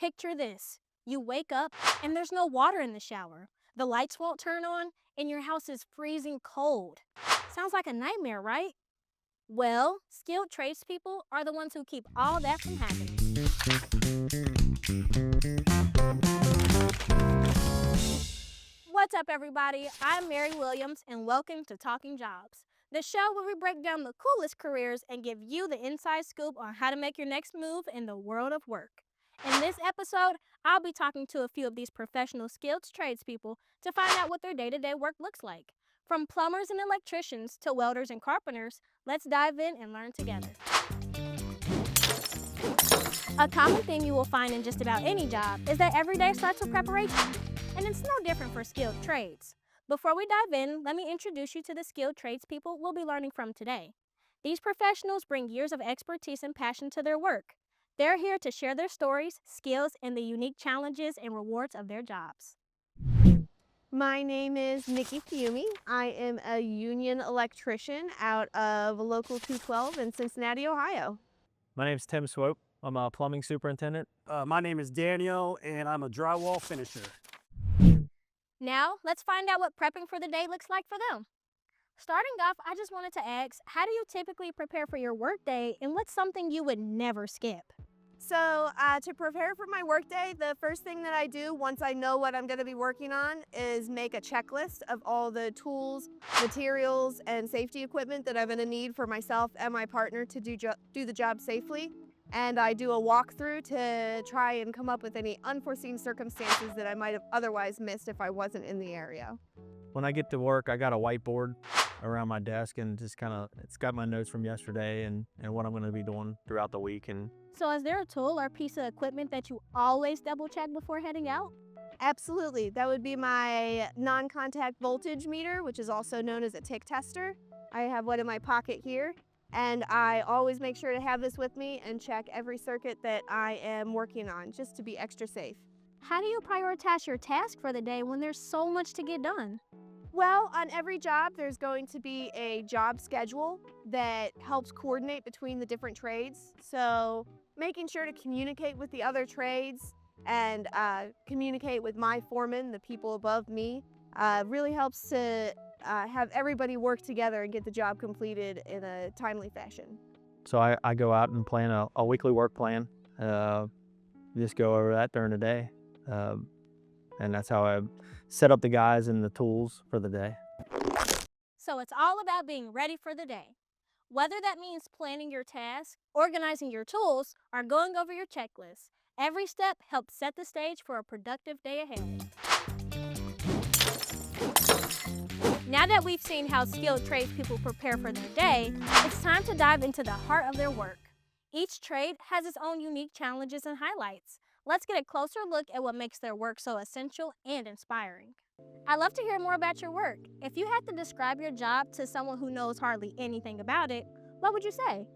Picture this. You wake up and there's no water in the shower. The lights won't turn on and your house is freezing cold. Sounds like a nightmare, right? Well, skilled tradespeople are the ones who keep all that from happening. What's up, everybody? I'm Mary Williams, and welcome to Talking Jobs, the show where we break down the coolest careers and give you the inside scoop on how to make your next move in the world of work. In this episode, I'll be talking to a few of these professional skilled tradespeople to find out what their day-to-day work looks like. From plumbers and electricians to welders and carpenters, let's dive in and learn together. A common theme you will find in just about any job is that every day starts with preparation, and it's no different for skilled trades. Before we dive in, let me introduce you to the skilled tradespeople we'll be learning from today. These professionals bring years of expertise and passion to their work. They're here to share their stories, skills, and the unique challenges and rewards of their jobs. My name is Nikki Fiume. I am a union electrician out of Local 212 in Cincinnati, Ohio. My name is Tim Swope. I'm a plumbing superintendent. My name is Daniel, and I'm a drywall finisher. Now, let's find out what prepping for the day looks like for them. Starting off, I just wanted to ask, how do you typically prepare for your workday, and what's something you would never skip? So to prepare for my workday, the first thing that I do once I know what I'm going to be working on is make a checklist of all the tools, materials, and safety equipment that I'm going to need for myself and my partner to do the job safely. And I do a walkthrough to try and come up with any unforeseen circumstances that I might have otherwise missed if I wasn't in the area. When I get to work, I got a whiteboard around my desk and just it's got my notes from yesterday and what I'm going to be doing throughout the week. And So is there a tool or piece of equipment that you always double check before heading out? Absolutely. That would be my non-contact voltage meter, which is also known as a tick tester. I have one in my pocket here, and I always make sure to have this with me and check every circuit that I am working on, just to be extra safe. How do you prioritize your task for the day when there's so much to get done? Well, on every job, there's going to be a job schedule that helps coordinate between the different trades. So making sure to communicate with the other trades and communicate with my foreman, the people above me, really helps to have everybody work together and get the job completed in a timely fashion. so I go out and plan a weekly work plan. Just go over that during the day. And that's how I set up the guys and the tools for the day. So it's all about being ready for the day. Whether that means planning your task, organizing your tools, or going over your checklist, every step helps set the stage for a productive day ahead. Now that we've seen how skilled tradespeople prepare for their day, it's time to dive into the heart of their work. Each trade has its own unique challenges and highlights. Let's get a closer look at what makes their work so essential and inspiring. I'd love to hear more about your work. If you had to describe your job to someone who knows hardly anything about it, what would you say?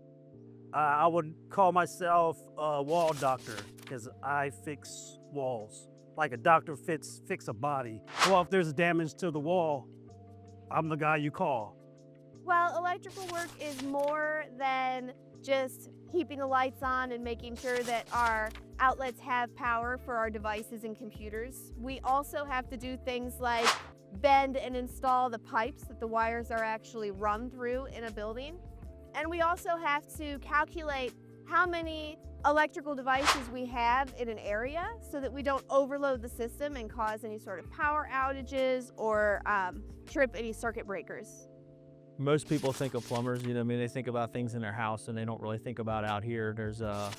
I would call myself a wall doctor because I fix walls. Like a doctor fix a body. Well, if there's damage to the wall, I'm the guy you call. Well, electrical work is more than just keeping the lights on and making sure that our outlets have power for our devices and computers. We also have to do things like bend and install the pipes that the wires are actually run through in a building. And we also have to calculate how many electrical devices we have in an area so that we don't overload the system and cause any sort of power outages or trip any circuit breakers. Most people think of plumbers, they think about things in their house and they don't really think about out here. There's a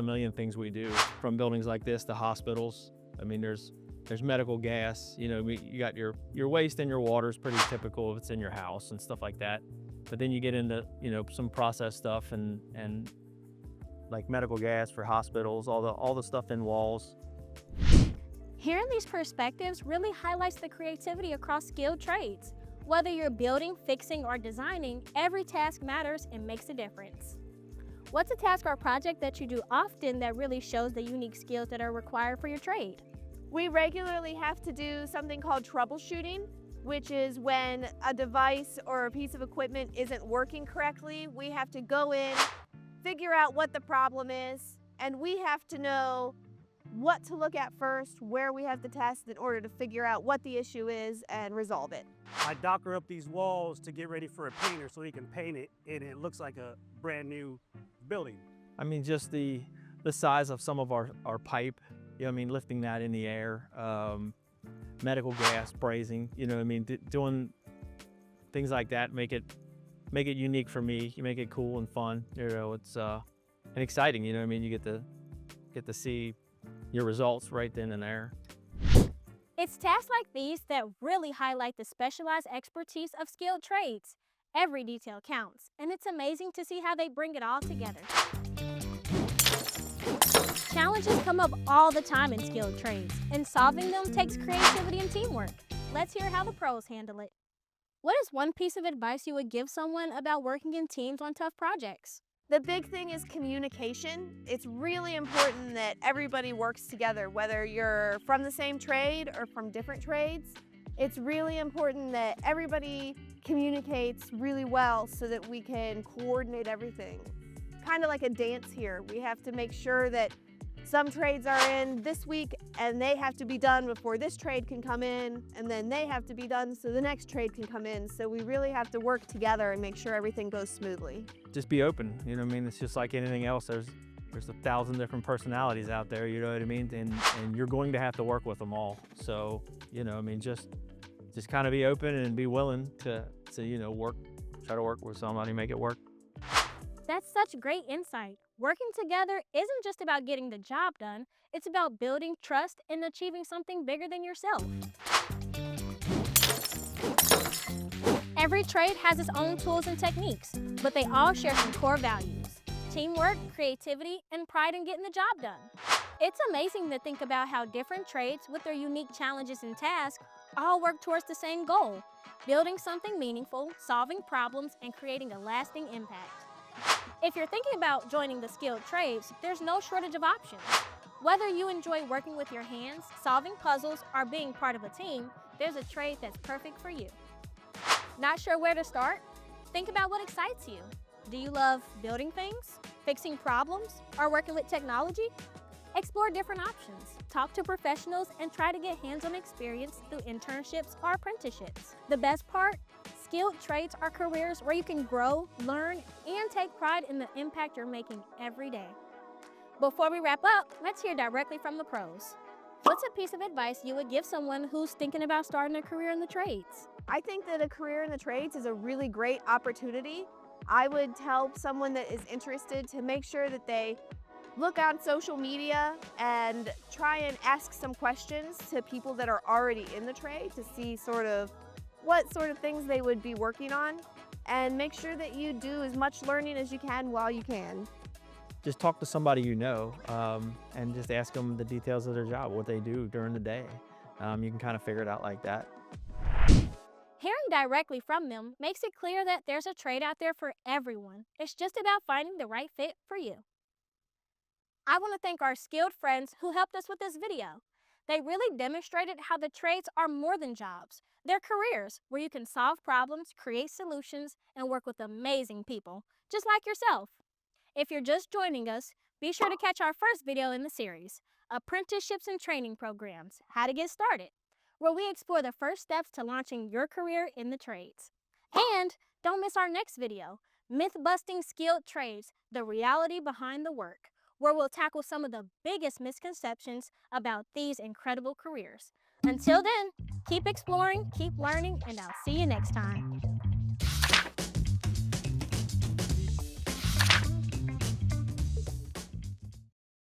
million things we do, from buildings like this to hospitals. There's medical gas. You got your waste and your water is pretty typical if it's in your house and stuff like that. But then you get into, some process stuff and like medical gas for hospitals, all the stuff in walls. Hearing these perspectives really highlights the creativity across skilled trades. Whether you're building, fixing, or designing, every task matters and makes a difference. What's a task or project that you do often that really shows the unique skills that are required for your trade? We regularly have to do something called troubleshooting, which is when a device or a piece of equipment isn't working correctly. We have to go in, figure out what the problem is, and we have to know what to look at first, where we have to test in order to figure out what the issue is and resolve it. I docker up these walls to get ready for a painter so he can paint it and it looks like a brand new building. I mean, just the size of some of our pipe, you know what I mean, lifting that in the air, medical gas brazing, you know what I mean, doing things like that make it unique for me. You make it cool and fun, you know, it's and exciting, you know what I mean, you get to see your results right then and there. It's tasks like these that really highlight the specialized expertise of skilled trades. Every detail counts, and it's amazing to see how they bring it all together. Challenges come up all the time in skilled trades, and solving them takes creativity and teamwork. Let's hear how the pros handle it. What is one piece of advice you would give someone about working in teams on tough projects? The big thing is communication. It's really important that everybody works together, whether you're from the same trade or from different trades. It's really important that everybody communicates really well so that we can coordinate everything. Kind of like a dance here. We have to make sure that some trades are in this week and they have to be done before this trade can come in, and then they have to be done so the next trade can come in. So we really have to work together and make sure everything goes smoothly. Just be open, you know what I mean? It's just like anything else. There's 1,000 different personalities out there, you know what I mean? And you're going to have to work with them all. So, you know, I mean, just kind of be open and be willing to you know, try to work with somebody, make it work. That's such great insight. Working together isn't just about getting the job done, it's about building trust and achieving something bigger than yourself. Every trade has its own tools and techniques, but they all share some core values: teamwork, creativity, and pride in getting the job done. It's amazing to think about how different trades with their unique challenges and tasks all work towards the same goal: building something meaningful, solving problems, and creating a lasting impact. If you're thinking about joining the skilled trades, there's no shortage of options. Whether you enjoy working with your hands, solving puzzles, or being part of a team, there's a trade that's perfect for you. Not sure where to start? Think about what excites you. Do you love building things, fixing problems, or working with technology? Explore different options. Talk to professionals and try to get hands-on experience through internships or apprenticeships. The best part? Skilled trades are careers where you can grow, learn, and take pride in the impact you're making every day. Before we wrap up, let's hear directly from the pros. What's a piece of advice you would give someone who's thinking about starting a career in the trades? I think that a career in the trades is a really great opportunity. I would tell someone that is interested to make sure that they look on social media and try and ask some questions to people that are already in the trade to see what sort of things they would be working on, and make sure that you do as much learning as you can while you can. Just talk to somebody you know, and just ask them the details of their job, what they do during the day. You can kind of figure it out like that. Hearing directly from them makes it clear that there's a trade out there for everyone. It's just about finding the right fit for you. I want to thank our skilled friends who helped us with this video. They really demonstrated how the trades are more than jobs. They're careers where you can solve problems, create solutions, and work with amazing people, just like yourself. If you're just joining us, be sure to catch our first video in the series, Apprenticeships and Training Programs, How to Get Started, where we explore the first steps to launching your career in the trades. And don't miss our next video, Myth-Busting Skilled Trades, the reality behind the work, where we'll tackle some of the biggest misconceptions about these incredible careers. Until then, keep exploring, keep learning, and I'll see you next time.